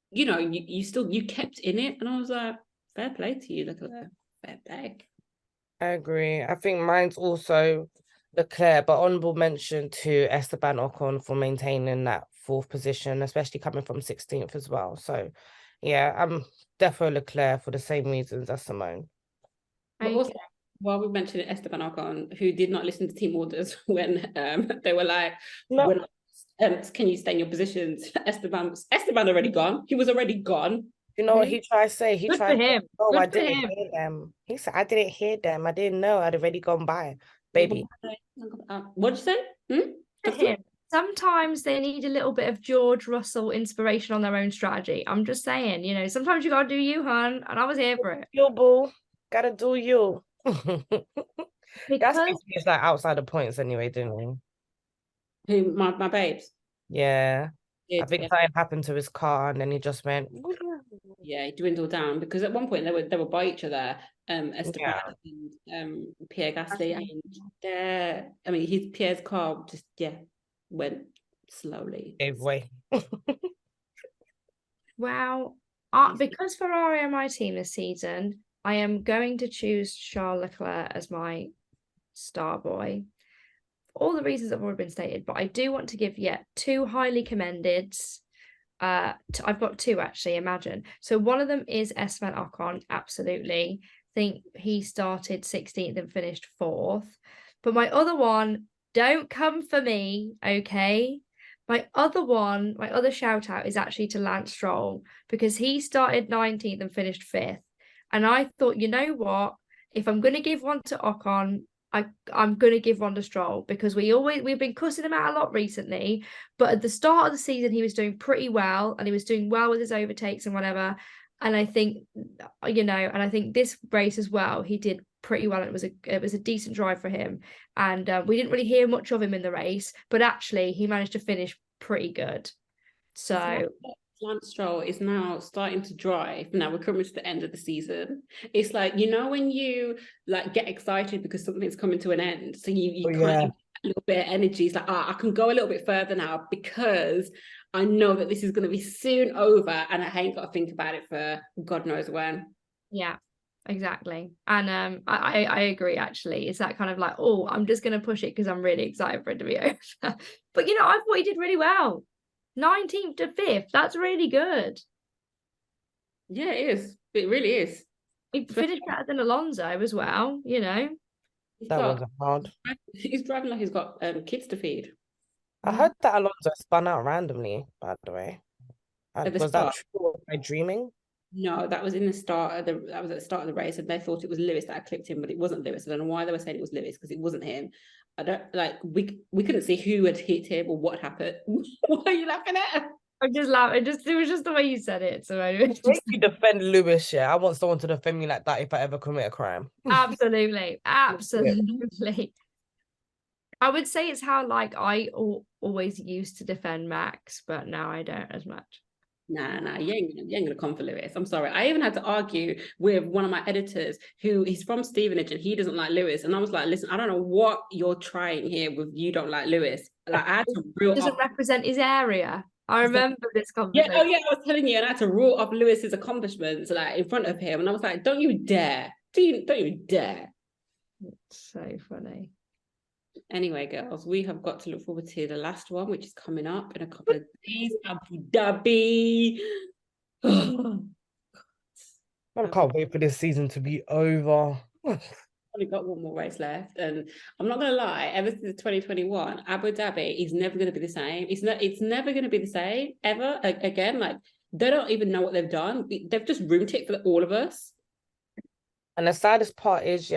you know, you kept in it, and I was like, fair play to you, Leclerc. Fair play. I agree. I think mine's also Leclerc, but honorable mention to Esteban Ocon for maintaining that fourth position, especially coming from 16th as well. So yeah, I'm definitely Leclerc for the same reasons as Simone. But Okay. also, while we mentioned Esteban Ocon, who did not listen to team orders when they were like, No. can you stay in your positions? Esteban already gone. He was already gone. You know what he tried to say? He Good tried for him. oh, Good I for didn't him. hear them. He said, I didn't hear them. I didn't know. I'd already gone by. Baby. What'd you say? For him. Sometimes they need a little bit of George Russell inspiration on their own strategy. I'm just saying, you know, sometimes you gotta do you, hun, and I was here for it. You, boo. Gotta do you. Because He's like outside the points anyway, didn't he? Who, my babes? Yeah. I think Yeah. something happened to his car and then he just went. Yeah, he dwindled down because at one point they were by each other, Esteban and Pierre Gasly, and I mean Pierre's car just went slowly. Gave way. well, because Ferrari are my team this season, I am going to choose Charles Leclerc as my star boy. All the reasons have already been stated, but I do want to give two highly commended. I've got two actually, imagine. So one of them is Esteban Ocon, absolutely. I think he started 16th and finished 4th. But my other one, don't come for me, okay? My other shout out is actually to Lance Stroll, because he started 19th and finished 5th. And I thought, you know what? If I'm going to give one to Ocon, I'm going to give one to Stroll, because we've been cussing him out a lot recently, but at the start of the season he was doing pretty well and he was doing well with his overtakes and whatever. And I think, and I think this race as well, he did pretty well. It was a decent drive for him, and we didn't really hear much of him in the race, but actually he managed to finish pretty good. So Lance Stroll is now starting to drive. Now we're coming to the end of the season. It's like, when you like get excited because something's coming to an end, so you kind of a little bit of energy. It's like, I can go a little bit further now because I know that this is going to be soon over, and I ain't got to think about it for God knows when. Yeah, exactly. And I agree. Actually, it's that kind of like, oh, I'm just going to push it because I'm really excited for it to be over. But I thought he did really well. 19th to 5th. That's really good. Yeah, it is. It really is. He finished better than Alonso as well. That wasn't hard. He's driving like he's got kids to feed. I heard that Alonso spun out randomly, by the way. Was that true, or am I dreaming? No, that was in the start of that was at the start of the race, and they thought it was Lewis that had clipped him, but it wasn't Lewis. I don't know why they were saying it was Lewis, because it wasn't him. I don't we couldn't see who had hit him or what happened. Why are you laughing at? I'm just laughing. It was just the way you said it. So anyway, you defend Lewis, yeah. I want someone to defend me like that if I ever commit a crime. Absolutely. I would say it's how I always used to defend Max, but now I don't as much. Nah, you ain't gonna come for Lewis. I'm sorry. I even had to argue with one of my editors he's from Stevenage and he doesn't like Lewis. And I was like, listen, I don't know what you're trying here with you don't like Lewis. Like, I had to rule doesn't represent his area. I remember this conversation. Yeah, I was telling you, and I had to rule off Lewis's accomplishments like in front of him. And I was like, don't you dare. Don't you dare. It's so funny. Anyway, girls, we have got to look forward to the last one, which is coming up in a couple of days. Abu Dhabi. Oh, I can't wait for this season to be over. Only got one more race left, and I'm not gonna lie, ever since 2021, Abu Dhabi is never gonna be the same. It's never gonna be the same ever again. Like, they don't even know what they've done. They've just ruined it for all of us. And the saddest part is,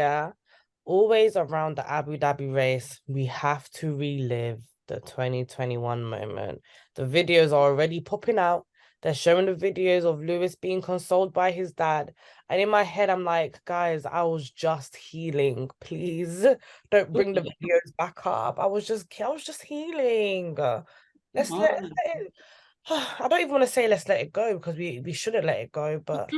always around the Abu Dhabi race, we have to relive the 2021 moment. The videos are already popping out. They're showing the videos of Lewis being consoled by his dad. And in my head, I'm like, guys, I was just healing. Please don't bring the videos back up. I was just healing. Let's let it. I don't even want to say let's let it go, because we shouldn't let it go, but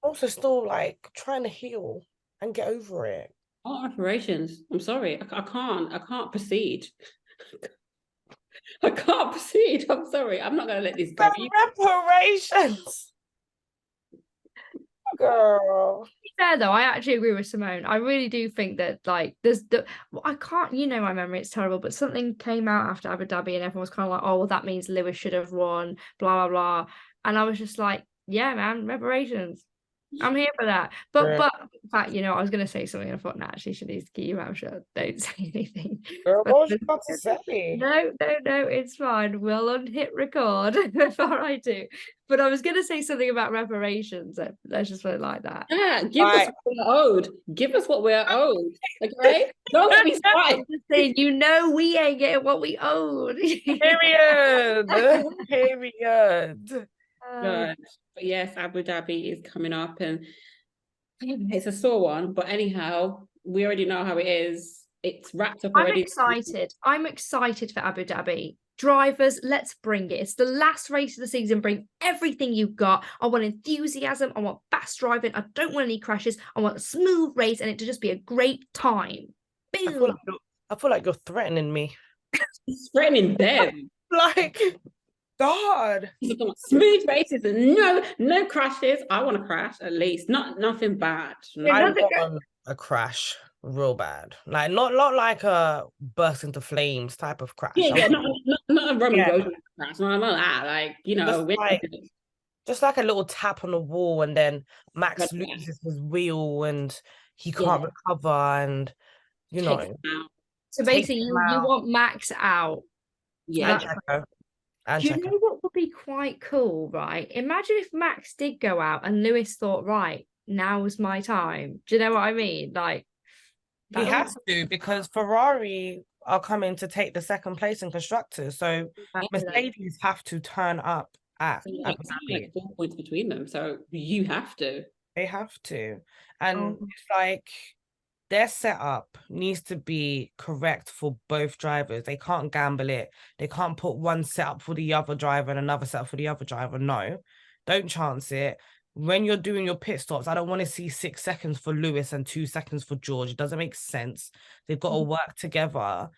also still trying to heal and get over it. Reparations. I'm sorry. I can't proceed. I can't proceed. I'm sorry. I'm not going to let this go. Reparations. Girl. To be fair though, I actually agree with Simone. I really do think that there's I can't, my memory, it's terrible, but something came out after Abu Dhabi and everyone was kind of like, oh, well, that means Lewis should have won, blah blah blah. And I was just like, yeah, man, reparations. I'm here for that. But in fact, I was gonna say something. I thought, nah, actually, Chanise, keep your mouth shut. Don't say anything. Girl, what was you about to say? No, it's fine. We'll unhit record before I do. But I was gonna say something about reparations. Let's just put it like that. Yeah, give us what we're owed. Give us what we're owed. Okay? Don't get me started. Just saying, we ain't getting what we owed. Period. Period. Good. But yes, Abu Dhabi is coming up, and it's a sore one. But anyhow, we already know how it is. It's wrapped up already. I'm excited for Abu Dhabi. Drivers, let's bring it. It's the last race of the season. Bring everything you've got. I want enthusiasm. I want fast driving. I don't want any crashes. I want a smooth race and it to just be a great time. Boom. I feel like you're threatening me. Threatening them. God. Smooth races and no crashes. I want to crash at least. Nothing bad. I want a crash real bad. Not like a burst into flames type of crash. Yeah, not a Roman road crash. Not that. Just like a little tap on the wall, and then Max loses his wheel and he can't recover, and So basically you want Max out. Yeah. Do you know what would be quite cool, right? Imagine if Max did go out and Lewis thought, right, now is my time. Do you know what I mean? He has to, because Ferrari are coming to take the second place in constructors. So Mercedes have to turn up at So Abu like, it's only Dhabi. like 4 points between them, so you have to. They have to. And Oh. it's like their setup needs to be correct for both drivers. They can't gamble it. They can't put one setup for the other driver and another setup for the other driver. No, don't chance it. When you're doing your pit stops, I don't want to see 6 seconds for Lewis and 2 seconds for George. It doesn't make sense. They've got to work together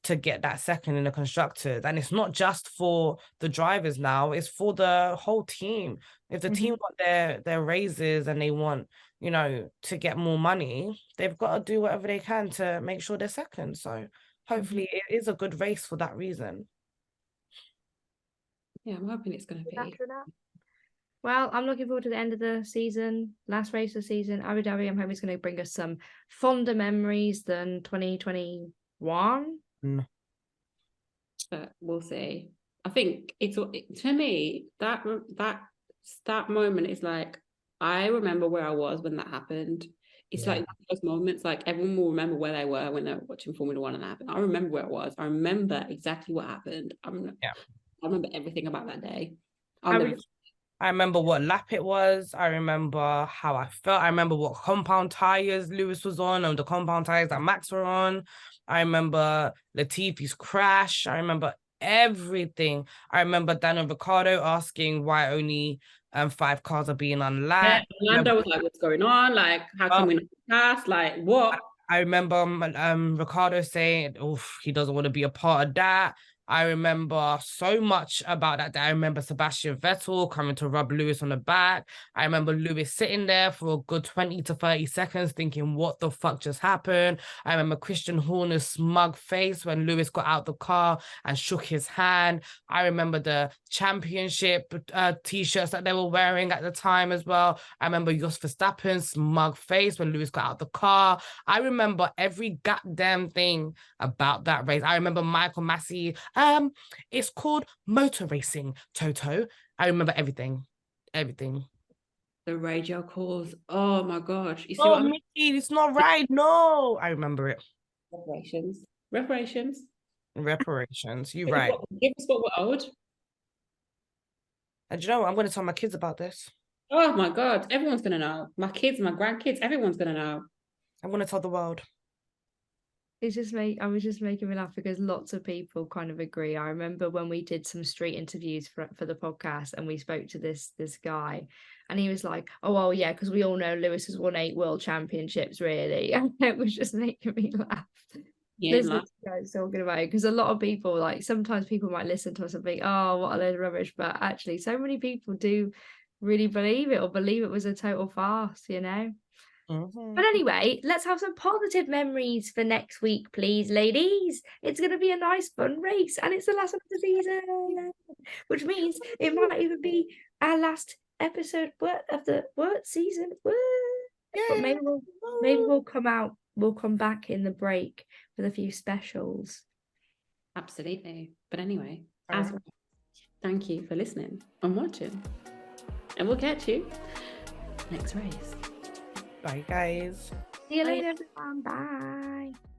to get that second in the constructors. And it's not just for the drivers now, it's for the whole team. If the team want their raises and they want, to get more money, they've got to do whatever they can to make sure they're second. So hopefully it is a good race for that reason. Yeah, I'm hoping it's going to be. Well, I'm looking forward to the end of the season, last race of the season, Abu Dhabi. I'm hoping it's going to bring us some fonder memories than 2021. But we'll see. I think to me that moment is like, I remember where I was when that happened. It's like those moments, like everyone will remember where they were when they were watching Formula One and that happened. I remember where I was. I remember exactly what happened. I remember everything about that day. I remember what lap it was. I remember how I felt. I remember what compound tires Lewis was on and the compound tires that Max were on. I remember Latifi's crash. I remember everything. I remember Daniel Ricciardo asking why only 5 cars are being unlapped. Yeah, Orlando was like, what's going on? Like, how come we not pass? Like, what? I remember Ricciardo saying, "Oof, he doesn't want to be a part of that." I remember so much about that. I remember Sebastian Vettel coming to rub Lewis on the back. I remember Lewis sitting there for a good 20 to 30 seconds thinking, what the fuck just happened? I remember Christian Horner's smug face when Lewis got out the car and shook his hand. I remember the championship t-shirts that they were wearing at the time as well. I remember Jos Verstappen's smug face when Lewis got out the car. I remember every goddamn thing about that race. I remember Michael Massey. It's called motor racing, Toto. I remember everything. The radio calls. Oh my gosh. You see what Mickey, it's not right. No, I remember it. Reparations. You're right. Give us what we're owed. And you know what? I'm going to tell my kids about this. Oh my God. Everyone's going to know. My kids, my grandkids, everyone's going to know. I'm going to tell the world. I was just making me laugh because lots of people kind of agree. I remember when we did some street interviews for the podcast and we spoke to this guy and he was like, oh, well, yeah, because we all know Lewis has won 8 world championships, really. And it was just making me laugh. Yeah, guys talking about it because a lot of people, like, sometimes people might listen to us and think, oh, what a load of rubbish, but actually so many people do really believe it or believe it was a total farce, But anyway, let's have some positive memories for next week, please, ladies. It's going to be a nice, fun race, and it's the last one of the season, which means it might even be our last episode of the season. But maybe we'll come back in the break with a few specials. Absolutely. But anyway, thank you for listening and watching, and we'll catch you next race. Bye, guys. See you later, everyone. Bye.